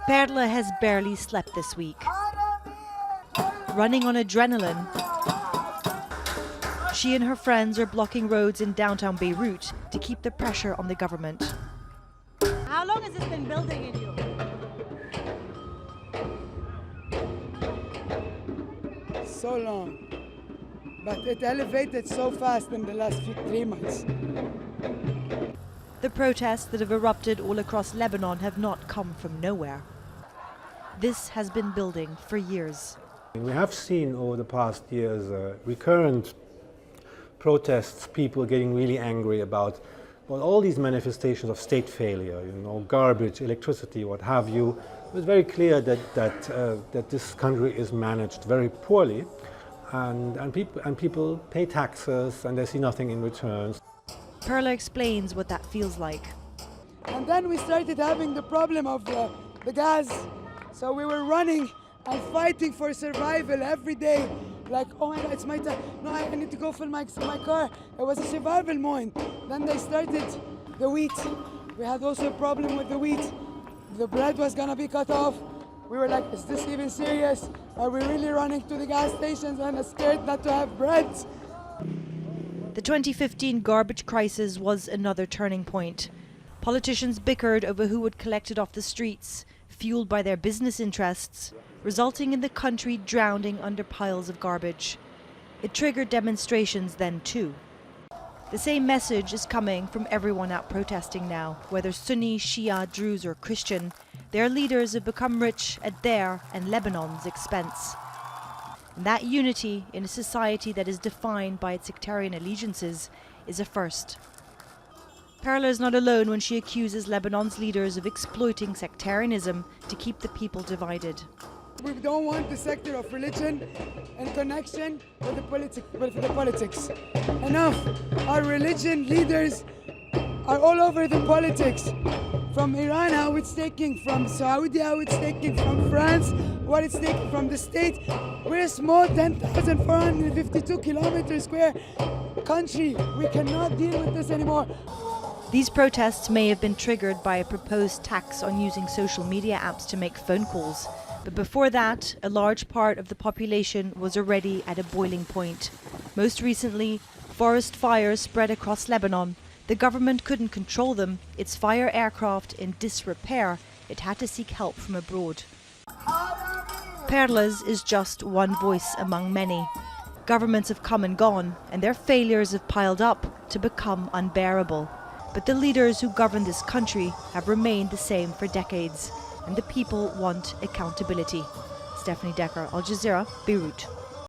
Perla has barely slept this week. Running on adrenaline, she and her friends are blocking roads in downtown Beirut to keep the pressure on the government. How long has this been building in you? So long, but it elevated so fast in the last 3 months. The protests that have erupted all across Lebanon have not come from nowhere. This has been building for years. We have seen over the past years recurrent protests, people getting really angry about all these manifestations of state failure, garbage, electricity, what have you. It was very clear that this country is managed very poorly, and people pay taxes and they see nothing in return. Perla explains what that feels like. And then we started having the problem of the gas. So we were running and fighting for survival every day. Like, oh my God, it's my time. No, I need to go fill my car. It was a survival mode. Then they started the wheat. We had also a problem with the wheat. The bread was gonna be cut off. We were like, is this even serious? Are we really running to the gas stations and scared not to have bread? The 2015 garbage crisis was another turning point. Politicians bickered over who would collect it off the streets, fueled by their business interests, resulting in the country drowning under piles of garbage. It triggered demonstrations then too. The same message is coming from everyone out protesting now, whether Sunni, Shia, Druze or Christian. Their leaders have become rich at their and Lebanon's expense. And that unity in a society that is defined by its sectarian allegiances is a first. Perla is not alone when she accuses Lebanon's leaders of exploiting sectarianism to keep the people divided. We don't want the sector of religion in connection with the politics. Enough! Our religion leaders are all over the politics. From Iran, how it's taking, from Saudi, how it's taking, from France, what it's taking from the state. We're a small 10,452 kilometers square country. We cannot deal with this anymore. These protests may have been triggered by a proposed tax on using social media apps to make phone calls. But before that, a large part of the population was already at a boiling point. Most recently, forest fires spread across Lebanon. The government couldn't control them. Its fire aircraft in disrepair. It had to seek help from abroad. Perla's is just one voice among many. Governments have come and gone, and their failures have piled up to become unbearable. But the leaders who govern this country have remained the same for decades, and the people want accountability. Stefanie, Dekker, Al Jazeera, Beirut.